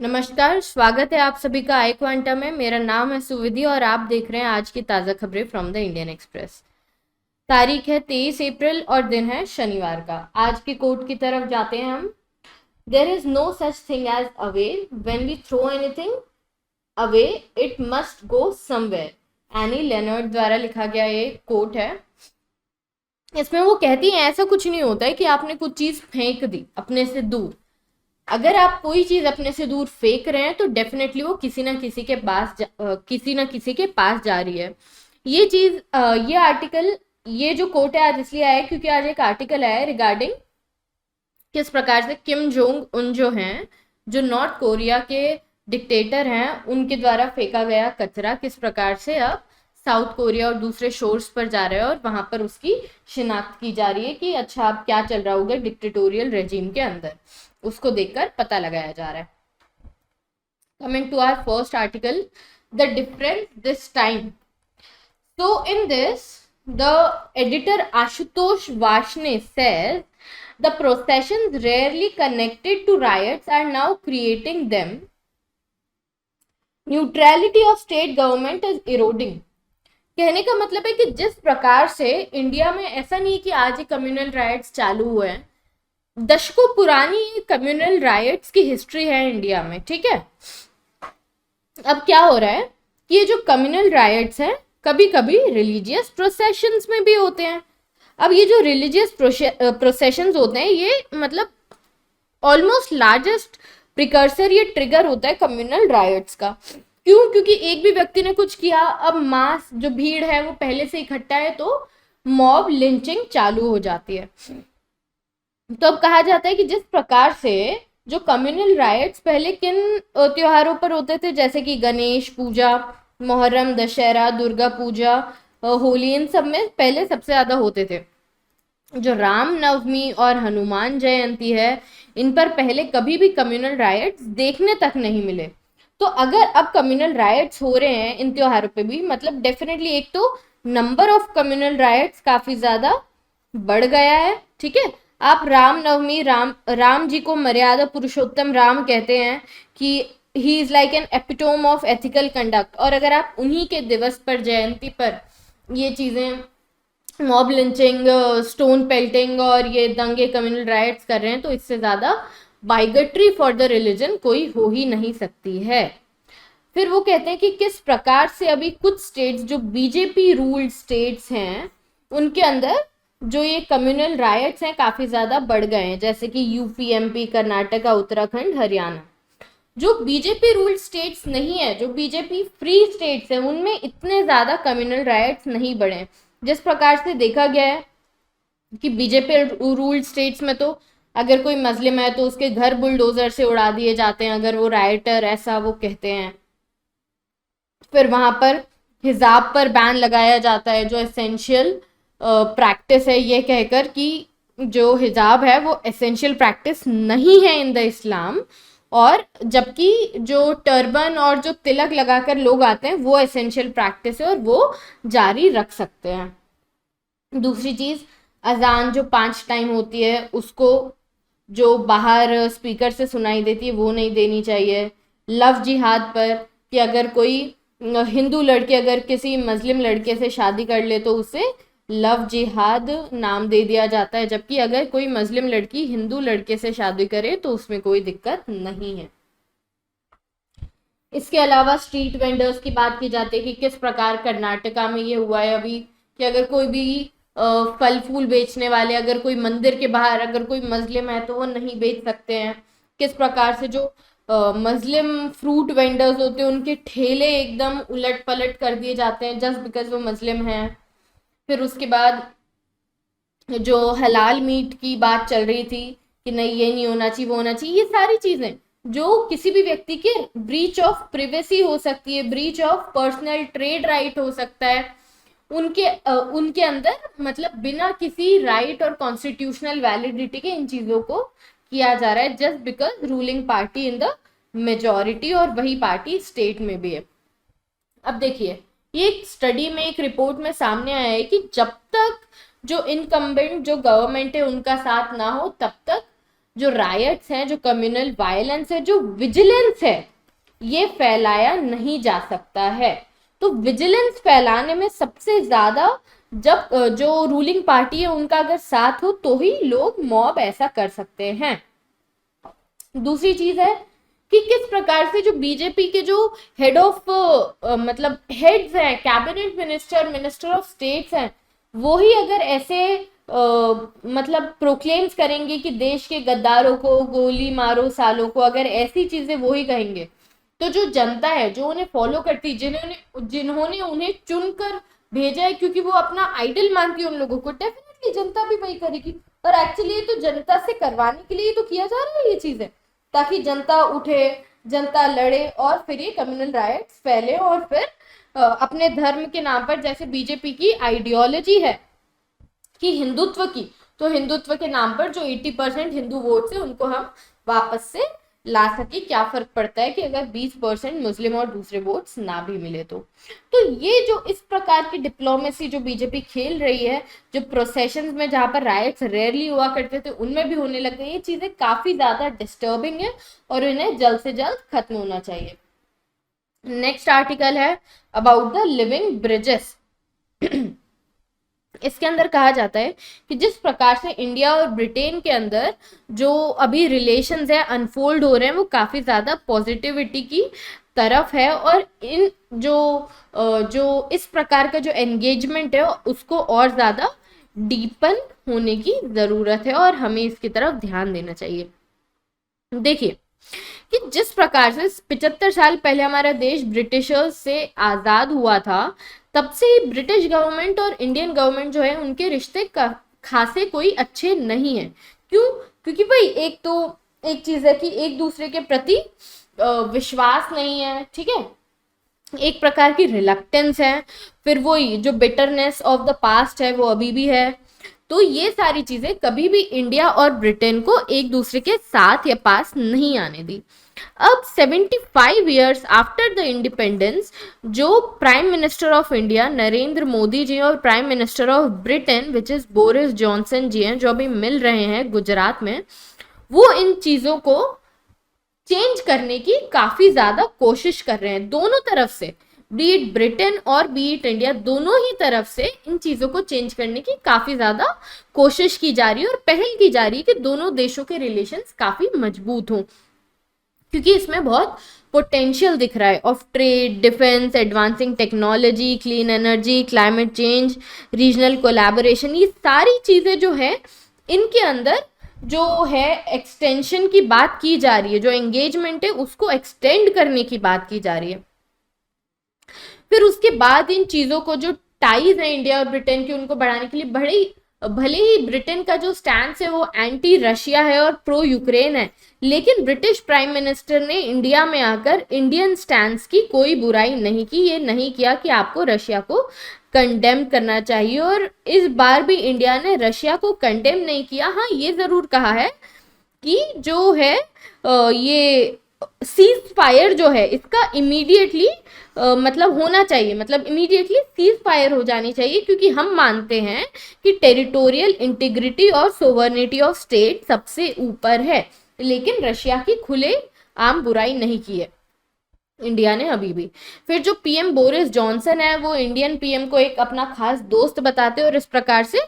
नमस्कार, स्वागत है आप सभी का आई क्वांटा में। मेरा नाम है सुविधि और आप देख रहे हैं आज की ताज़ा खबरें फ्रॉम द इंडियन एक्सप्रेस। तारीख है 23 अप्रैल और दिन है शनिवार का। आज की कोट की तरफ जाते हैं हम। There is no such thing as away, when we throw anything away it must go somewhere. Annie Leonard द्वारा लिखा गया ये कोट है। इसमें वो कहती है ऐसा कुछ नहीं होता है कि आपने कुछ चीज फेंक दी अपने से दूर। अगर आप कोई चीज अपने से दूर फेंक रहे हैं तो डेफिनेटली वो किसी ना किसी के पास जा रही है। ये चीज ये आर्टिकल, ये जो कोट है आज इसलिए आया है क्योंकि आज एक आर्टिकल आया है रिगार्डिंग किस प्रकार से किम जोंग उन जो हैं, जो नॉर्थ कोरिया के डिक्टेटर हैं, उनके द्वारा फेंका गया कचरा किस प्रकार से अब साउथ कोरिया और दूसरे शोर्स पर जा रहा है और वहां पर उसकी शिनाख्त की जा रही है कि अच्छा अब क्या चल रहा होगा डिक्टेटोरियल रेजिम के अंदर, उसको देखकर पता लगाया जा रहा है। Coming to our first article, the difference this time. So in this, the editor Ashutosh Vashne says the processions rarely connected to riots are now creating them. Neutrality of state government is eroding. कहने का मतलब है कि जिस प्रकार से India में ऐसा नहीं है कि आज ही कम्युनल राइट्स चालू हुए हैं, दशकों पुरानी कम्युनल राइट्स की हिस्ट्री है इंडिया में, ठीक है। अब क्या हो रहा है कि ये जो कम्युनल राइट्स हैं कभी कभी रिलीजियस प्रोसेशंस में भी होते हैं। अब ये जो रिलीजियस प्रोसेशंस होते हैं ये मतलब ऑलमोस्ट लार्जेस्ट प्रिकर्सर, ये ट्रिगर होता है कम्युनल राइट्स का। क्यों? क्योंकि एक भी व्यक्ति ने कुछ किया, अब मास जो भीड़ है वो पहले से इकट्ठा है तो मॉब लिंचिंग चालू हो जाती है। तो अब कहा जाता है कि जिस प्रकार से जो कम्युनल राइट्स पहले किन त्योहारों पर होते थे, जैसे कि गणेश पूजा, मुहर्रम, दशहरा, दुर्गा पूजा, होली, इन सब में पहले सबसे ज्यादा होते थे। जो राम नवमी और हनुमान जयंती है, इन पर पहले कभी भी कम्युनल राइट्स देखने तक नहीं मिले। तो अगर अब कम्युनल राइट्स हो रहे हैं इन त्योहारों पे भी, मतलब डेफिनेटली एक तो नंबर ऑफ कम्युनल राइट्स काफी ज्यादा बढ़ गया है, ठीक है। आप राम नवमी, राम जी को मर्यादा पुरुषोत्तम राम कहते हैं कि he is like an epitome of ethical conduct. और अगर आप उन्हीं के दिवस पर, जयंती पर ये चीजें, मॉब लिंचिंग, स्टोन पेल्टिंग और ये दंगे, कम्युनल राइट्स कर रहे हैं, तो इससे ज्यादा बाइगट्री फॉर द रिलीजन कोई हो ही नहीं सकती है। फिर वो कहते हैं कि किस प्रकार से अभी कुछ स्टेट्स जो बीजेपी रूल्ड स्टेट्स हैं उनके अंदर जो ये कम्युनल राइट्स हैं काफी ज्यादा बढ़ गए हैं, जैसे कि यूपी, एमपी, कर्नाटका, उत्तराखंड, हरियाणा। जो बीजेपी रूल्ड स्टेट्स नहीं है, जो बीजेपी फ्री स्टेट्स हैं, उनमें इतने ज्यादा कम्युनल राइट्स नहीं बढ़े। जिस प्रकार से देखा गया है कि बीजेपी रूल्ड स्टेट्स में तो अगर कोई मुस्लिम है तो उसके घर बुलडोजर से उड़ा दिए जाते हैं अगर वो राइटर, ऐसा वो कहते हैं। फिर वहां पर हिजाब पर बैन लगाया जाता है, जो एसेंशियल प्रैक्टिस है, ये कहकर कि जो हिजाब है वो एसेंशियल प्रैक्टिस नहीं है इन द इस्लाम, और जबकि जो टर्बन और जो तिलक लगाकर लोग आते हैं वो एसेंशियल प्रैक्टिस है और वो जारी रख सकते हैं। दूसरी चीज, अजान जो 5 टाइम होती है उसको जो बाहर स्पीकर से सुनाई देती है वो नहीं देनी चाहिए। लव जिहाद पर कि अगर कोई हिंदू लड़के अगर किसी मुस्लिम लड़के से शादी कर ले तो उसे लव जिहाद नाम दे दिया जाता है, जबकि अगर कोई मुस्लिम लड़की हिंदू लड़के से शादी करे तो उसमें कोई दिक्कत नहीं है। इसके अलावा स्ट्रीट वेंडर्स की बात की जाती है कि किस प्रकार कर्नाटका में ये हुआ है अभी कि अगर कोई भी फल फूल बेचने वाले, अगर कोई मंदिर के बाहर अगर कोई मुस्लिम है तो वो नहीं बेच सकते हैं। किस प्रकार से जो मुस्लिम फ्रूट वेंडर्स होते हैं उनके ठेले एकदम उलट पलट कर दिए जाते हैं जस्ट बिकॉज वो मुस्लिम हैं। फिर उसके बाद जो हलाल मीट की बात चल रही थी कि नहीं ये नहीं होना चाहिए, वो होना चाहिए, ये सारी चीजें जो किसी भी व्यक्ति के ब्रीच ऑफ प्रिवेसी हो सकती है, breach of personal trade right हो सकता है, उनके अंदर मतलब बिना किसी राइट और कॉन्स्टिट्यूशनल वैलिडिटी के इन चीजों को किया जा रहा है just because ruling party in the majority, और वही पार्टी स्टेट में भी है। अब देखिए, ये एक स्टडी में, एक रिपोर्ट में सामने आया है कि जब तक जो इनकम्बेंट जो गवर्नमेंट है उनका साथ ना हो तब तक जो रायट्स हैं, जो कम्युनल वायलेंस है, जो विजिलेंस है, ये फैलाया नहीं जा सकता है। तो विजिलेंस फैलाने में सबसे ज्यादा जब जो रूलिंग पार्टी है उनका अगर साथ हो तो ही लोग मॉब ऐसा कर सकते हैं। दूसरी चीज है कि किस प्रकार से जो बीजेपी के जो हेड ऑफ मतलब हेड्स हैं, cabinet minister, minister of states हैं, वो ही अगर ऐसे मतलब प्रोक्लेम्स करेंगे कि देश के गद्दारों को गोली मारो सालों को, अगर ऐसी चीजें वो ही कहेंगे, तो जो जनता है, जो उन्हें फॉलो करती, जिन्होंने उन्हें चुनकर भेजा है, क्योंकि वो अपना आइडल मानती है उन लोगों को, डेफिनेटली जनता भी वही करेगी। और एक्चुअली ये तो जनता से करवाने के लिए तो किया जा रहा है ये चीजें, ताकि जनता उठे, जनता लड़े और फिर ये कम्युनल राइट्स फैले, और फिर अपने धर्म के नाम पर, जैसे बीजेपी की आइडियोलॉजी है कि हिंदुत्व की, तो हिंदुत्व के नाम पर जो 80% हिंदू वोट है उनको हम वापस से ला सके। क्या फर्क पड़ता है कि अगर 20% मुस्लिम और दूसरे वोट्स ना भी मिले तो ये जो इस प्रकार की डिप्लोमेसी जो बीजेपी खेल रही है, जो प्रोसेशंस में जहां पर राइट्स रेयरली हुआ करते थे उनमें भी होने लग गई, ये चीजें काफी ज्यादा डिस्टर्बिंग है और इन्हें जल्द से जल्द खत्म होना चाहिए। नेक्स्ट आर्टिकल है अबाउट द लिविंग ब्रिजेस। इसके अंदर कहा जाता है कि जिस प्रकार से इंडिया और ब्रिटेन के अंदर जो अभी रिलेशंस है अनफोल्ड हो रहे हैं, वो काफी ज्यादा पॉजिटिविटी की तरफ है, और इन जो इस प्रकार का जो एंगेजमेंट है उसको और ज्यादा डीपन होने की जरूरत है और हमें इसकी तरफ ध्यान देना चाहिए। देखिए कि जिस प्रकार से 75 साल पहले हमारा देश ब्रिटिशर्स से आजाद हुआ था, तब से ब्रिटिश गवर्नमेंट और इंडियन गवर्नमेंट जो है उनके रिश्ते खासे कोई अच्छे नहीं है। क्यों? क्योंकि भाई एक चीज है कि एक दूसरे के प्रति विश्वास नहीं है, ठीक है, एक प्रकार की रिलक्टेंस है, फिर वही जो बिटरनेस ऑफ द पास्ट है वो अभी भी है। तो ये सारी चीजें कभी भी इंडिया और ब्रिटेन को एक दूसरे के साथ या पास नहीं आने दी। अब 75 ईयर्स आफ्टर द इंडिपेंडेंस जो prime minister of India Narendra Modi ji और prime minister of Britain which is Boris Johnson ji हैं, जो अभी मिल रहे हैं गुजरात में, वो इन चीजों को चेंज करने की काफी ज्यादा कोशिश कर रहे हैं। दोनों तरफ से, बी इट ब्रिटेन और बी इट इंडिया, दोनों ही तरफ से इन चीजों को चेंज करने की काफी ज्यादा कोशिश की जा रही है और पहल की जा रही है कि दोनों देशों के रिलेशंस काफी मजबूत हों, क्योंकि इसमें बहुत पोटेंशियल दिख रहा है of trade, defence, advancing technology, clean energy, climate change, regional collaboration. ये सारी चीजें जो है इनके अंदर जो है एक्सटेंशन की बात की जा रही है, जो एंगेजमेंट है उसको एक्सटेंड करने की बात की जा रही है। फिर उसके बाद इन चीजों को जो टाइज है इंडिया और ब्रिटेन की उनको बढ़ाने के लिए भले ही ब्रिटेन का जो स्टैंड है वो एंटी रशिया है और प्रो यूक्रेन है, लेकिन ब्रिटिश प्राइम मिनिस्टर ने इंडिया में आकर इंडियन स्टैंड की कोई बुराई नहीं की। ये नहीं किया कि आपको रशिया को कंडेम करना चाहिए, और इस बार भी इंडिया ने रशिया को कंडेम नहीं किया। हाँ, ये जरूर कहा है कि जो है ये सीज फायर जो है इसका इमीडिएटली मतलब होना चाहिए, मतलब इमीडिएटली सीज फायर हो जानी चाहिए, क्योंकि हम मानते हैं कि टेरिटोरियल इंटीग्रिटी और सोवर्निटी ऑफ स्टेट सबसे ऊपर है। लेकिन रशिया की खुले आम बुराई नहीं की है इंडिया ने अभी भी। फिर जो पीएम बोरिस जॉनसन है वो इंडियन पीएम को एक अपना खास दोस्त बताते हैं और इस प्रकार से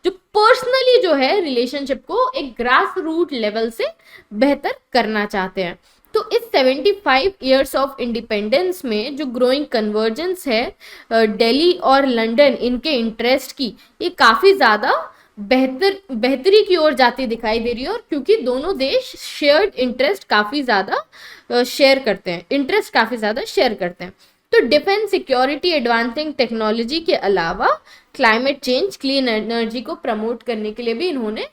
जो पर्सनली जो है रिलेशनशिप को एक ग्रास रूट लेवल से बेहतर करना चाहते हैं। तो इस 75 इयर्स ऑफ इंडिपेंडेंस में जो ग्रोइंग कन्वर्जेंस है दिल्ली और लंदन इनके इंटरेस्ट की, ये काफ़ी ज़्यादा बेहतरी की ओर जाती दिखाई दे रही है, और क्योंकि दोनों देश शेयर्ड इंटरेस्ट काफ़ी ज़्यादा शेयर करते हैं, इंटरेस्ट काफ़ी ज़्यादा शेयर करते हैं। तो डिफेंस, सिक्योरिटी, एडवांसिंग टेक्नोलॉजी के अलावा क्लाइमेट चेंज, क्लीन एनर्जी को प्रमोट करने के लिए भी इन्होंने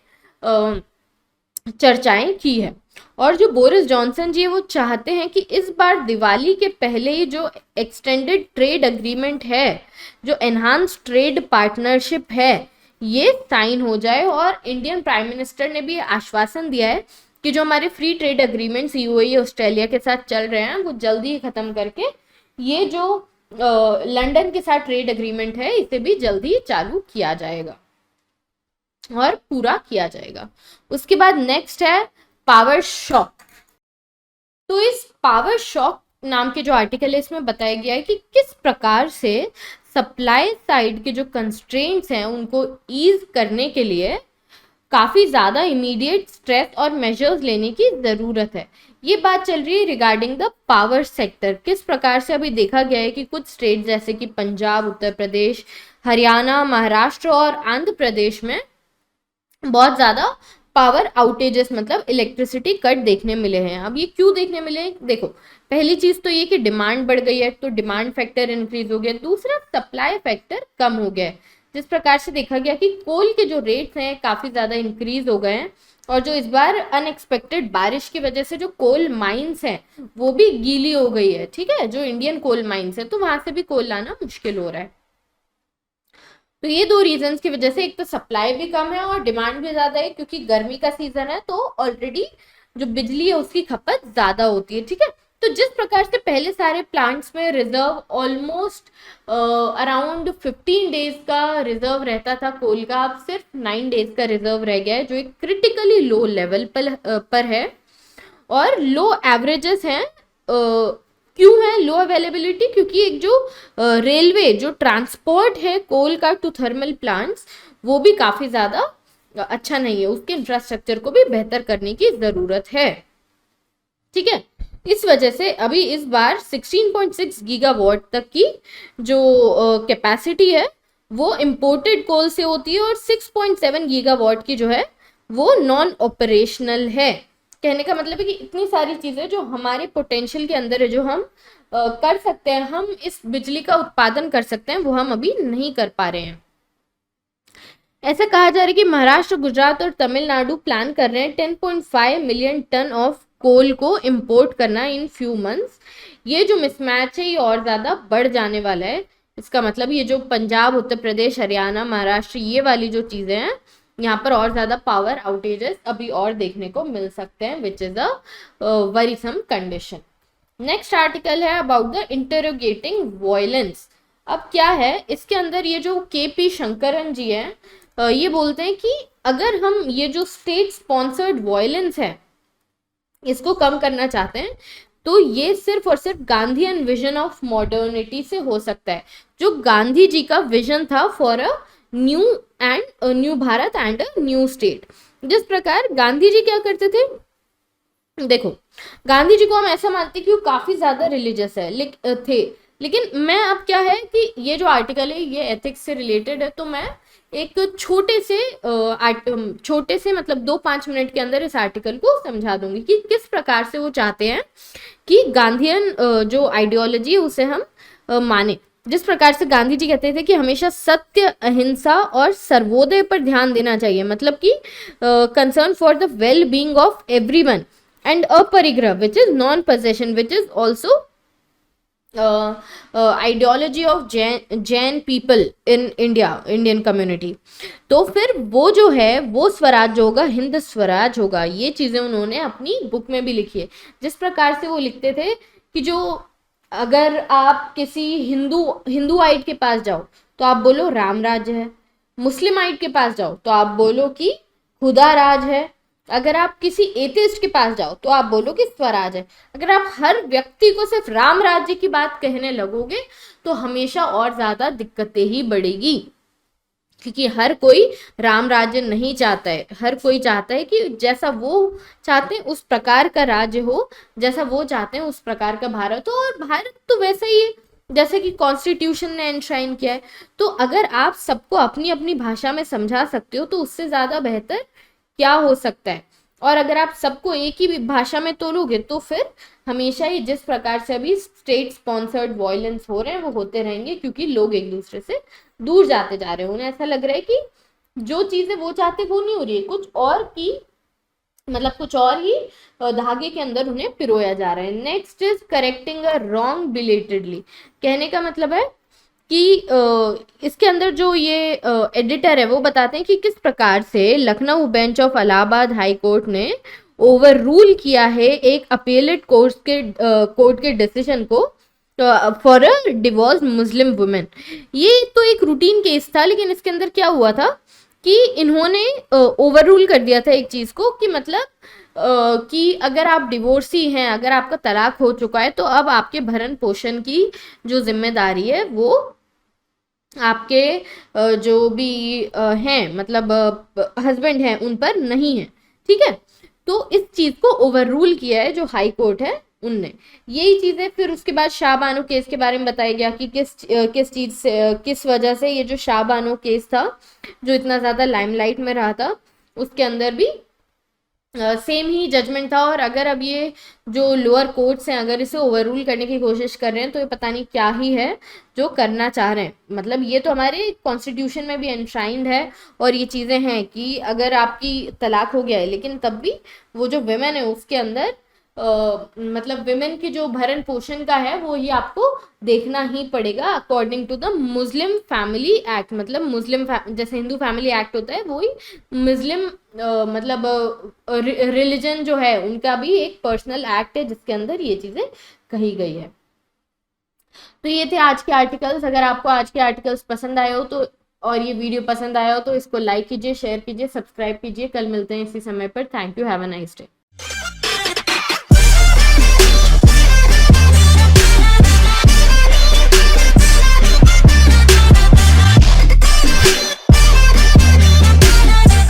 चर्चाएं की है। और जो बोरिस जॉनसन जी है वो चाहते हैं कि इस बार दिवाली के पहले ही जो एक्सटेंडेड ट्रेड अग्रीमेंट है, जो एनहांस ट्रेड पार्टनरशिप है, ये साइन हो जाए। और इंडियन प्राइम मिनिस्टर ने भी आश्वासन दिया है कि जो हमारे free trade agreements UAE Australia के साथ चल रहे हैं वो जल्दी ही खत्म करके ये जो लंदन के साथ ट्रेड अग्रीमेंट है इसे भी जल्दी चालू किया जाएगा और पूरा किया जाएगा। उसके बाद नेक्स्ट है पावर शॉक। तो इस पावर शॉक नाम के जो आर्टिकल है इसमें बताया गया है कि किस प्रकार से सप्लाई साइड के जो कंस्ट्रेंट्स हैं उनको ईज करने के लिए काफ़ी ज़्यादा इमीडिएट स्ट्रेस और मेजर्स लेने की ज़रूरत है। ये बात चल रही है रिगार्डिंग द पावर सेक्टर। किस प्रकार से अभी देखा गया है कि कुछ स्टेट जैसे कि पंजाब, उत्तर प्रदेश, हरियाणा, महाराष्ट्र और आंध्र प्रदेश में बहुत ज़्यादा पावर आउटेजेस मतलब इलेक्ट्रिसिटी कट देखने मिले हैं। अब ये क्यों देखने मिले हैं? देखो, पहली चीज़ तो ये कि डिमांड बढ़ गई है, तो डिमांड फैक्टर इंक्रीज हो गया। दूसरा, सप्लाई फैक्टर कम हो गया है। जिस प्रकार से देखा गया कि कोल के जो रेट्स हैं काफ़ी ज़्यादा इंक्रीज हो गए हैं, और जो इस बार अनएक्सपेक्टेड बारिश की वजह से जो कोल माइंस हैं वो भी गीली हो गई है। ठीक है, जो इंडियन कोल माइंस है तो वहां से भी कोल लाना मुश्किल हो रहा है। तो ये दो रीजंस की वजह से एक तो सप्लाई भी कम है और डिमांड भी ज्यादा है, क्योंकि गर्मी का सीजन है तो ऑलरेडी जो बिजली है उसकी खपत ज्यादा होती है। ठीक है, तो जिस प्रकार से पहले सारे प्लांट्स में रिजर्व ऑलमोस्ट अराउंड 15 डेज का रिजर्व रहता था कोल का, अब सिर्फ 9 डेज का रिजर्व रह गया है, जो एक क्रिटिकली लो लेवल पर है। और लो एवरेजेस हैं। क्यों है लो अवेलेबिलिटी? क्योंकि एक जो रेलवे जो ट्रांसपोर्ट है कोल का टू थर्मल प्लांट्स वो भी काफ़ी ज़्यादा अच्छा नहीं है, उसके इंफ्रास्ट्रक्चर को भी बेहतर करने की ज़रूरत है। ठीक है, इस वजह से अभी इस बार 16.6 गीगावाट तक की जो कैपेसिटी है वो इम्पोर्टेड कोल से होती है और 6.7 गीगावाट की जो है वो नॉन ऑपरेशनल है। कहने का मतलब है कि इतनी सारी चीज़ें जो हमारे पोटेंशियल के अंदर है, जो हम कर सकते हैं, हम इस बिजली का उत्पादन कर सकते हैं, वो हम अभी नहीं कर पा रहे हैं। ऐसा कहा जा रहा है कि महाराष्ट्र, गुजरात और तमिलनाडु प्लान कर रहे हैं 10.5 मिलियन टन ऑफ कोल को इंपोर्ट करना इन फ्यू मंथ्स। ये जो मिसमैच है ये और ज़्यादा बढ़ जाने वाला है। इसका मतलब ये जो पंजाब, उत्तर प्रदेश, हरियाणा, महाराष्ट्र ये वाली जो चीज़ें हैं यहाँ पर और ज़्यादा पावर आउटेजेस अभी और देखने को मिल सकते हैं, which is a worrisome condition. Next article है अबाउट द इंटरोगेटिंग वायलेंस। अब क्या है इसके अंदर, ये जो KP शंकरन जी हैं ये बोलते हैं कि अगर हम ये जो स्टेट स्पॉन्सर्ड वायलेंस है इसको कम करना चाहते हैं तो ये सिर्फ और सिर्फ गांधीयन विजन ऑफ मॉडर्निटी से हो सकता है, जो गांधी जी का विजन था for a new Bharat and a new state. जिस प्रकार गांधी जी क्या करते थे, देखो गांधी जी को हम ऐसा मानते कि वो काफी ज्यादा रिलीजियस थे, लेकिन मैं अब क्या है कि ये जो आर्टिकल है ये एथिक्स से रिलेटेड है, तो मैं एक छोटे से मतलब 2-5 मिनट के अंदर इस आर्टिकल को समझा दूंगी कि किस प्रकार से वो चाहते हैं कि गांधीयन जो आइडियोलॉजी है उसे हम माने। जिस प्रकार से गांधी जी कहते थे कि हमेशा सत्य, अहिंसा और सर्वोदय पर ध्यान देना चाहिए, मतलब कि concern for the well being of everyone and aparigraha which is non possession which is also ideology of Jain people in Indian community. तो फिर वो जो है वो स्वराज होगा, हिंद स्वराज होगा। ये चीज़ें उन्होंने अपनी बुक में भी लिखी है। जिस प्रकार से वो लिखते थे कि जो अगर आप किसी हिंदूआइट के पास जाओ तो आप बोलो राम राज्य है, मुस्लिमाइट के पास जाओ तो आप बोलो कि खुदा राज है, अगर आप किसी एथिस्ट के पास जाओ तो आप बोलो कि स्वराज है। अगर आप हर व्यक्ति को सिर्फ राम राज्य की बात कहने लगोगे तो हमेशा और ज्यादा दिक्कतें ही बढ़ेगी, क्योंकि हर कोई राम राज्य नहीं चाहता है। हर कोई चाहता है कि जैसा वो चाहते हैं उस प्रकार का राज्य हो, जैसा वो चाहते हैं उस प्रकार का भारत हो, और भारत तो वैसा ही है जैसे कि कॉन्स्टिट्यूशन ने एनश्राइन किया है। तो अगर आप सबको अपनी अपनी भाषा में समझा सकते हो तो उससे ज़्यादा बेहतर क्या हो सकता है। और अगर आप सबको एक ही भाषा में तोलोगे तो फिर हमेशा ही जिस प्रकार से अभी स्टेट स्पॉन्सर्ड वायलेंस हो रहे हैं वो होते रहेंगे, क्योंकि लोग एक दूसरे से दूर जाते जा रहे हैं। उन्हें ऐसा लग रहा है कि जो चीज़ें वो चाहते वो नहीं हो रही है, कुछ और की मतलब कुछ और ही धागे के अंदर उन्हें पिरोया जा रहा है। Next is correcting a wrong belatedly. कहने का मतलब है कि इसके अंदर जो ये एडिटर है वो बताते हैं कि किस प्रकार से Lucknow bench of Allahabad high court ने ओवर रूल किया है एक अपीलेट कोर्ट के डिसीजन को for a divorce Muslim women. ये तो एक रूटीन केस था, लेकिन इसके अंदर क्या हुआ था कि इन्होंने ओवर रूल कर दिया था एक चीज़ को कि मतलब कि अगर आप डिवोर्सी हैं, अगर आपका तलाक हो चुका है, तो अब आपके भरण पोषण की जो जिम्मेदारी है वो आपके जो भी हैं, मतलब हस्बैंड हैं, उन पर नहीं है। ठीक है, तो इस चीज को ओवर रूल किया है जो हाई कोर्ट है उनने। यही चीजें फिर उसके बाद शाह बानो केस के बारे में बताया गया कि किस चीज से, किस वजह से ये जो शाह बानो केस था जो इतना ज्यादा लाइमलाइट में रहा था, उसके अंदर भी सेम ही जजमेंट था। और अगर अब ये जो लोअर कोर्ट्स हैं अगर इसे ओवर रूल करने की कोशिश कर रहे हैं, तो ये पता नहीं क्या ही है जो करना चाह रहे हैं। मतलब ये तो हमारे कॉन्स्टिट्यूशन में भी एनश्राइंड है, और ये चीज़ें हैं कि अगर आपकी तलाक हो गया है, लेकिन तब भी वो जो विमेन है उसके अंदर मतलब विमेन की जो भरण पोषण का है वो ही आपको देखना ही पड़ेगा according to the Muslim family act. मतलब मुस्लिम जैसे हिंदू फैमिली एक्ट होता है, वही मुस्लिम मतलब रिलीजन जो है उनका भी एक पर्सनल एक्ट है जिसके अंदर ये चीज़ें कही गई है। तो ये थे आज के आर्टिकल्स। अगर आपको आज के आर्टिकल्स पसंद आए हो तो, और ये वीडियो पसंद आया हो, तो इसको लाइक कीजिए, शेयर कीजिए, सब्सक्राइब कीजिए। कल मिलते हैं इसी समय पर। Thank you, have a nice day.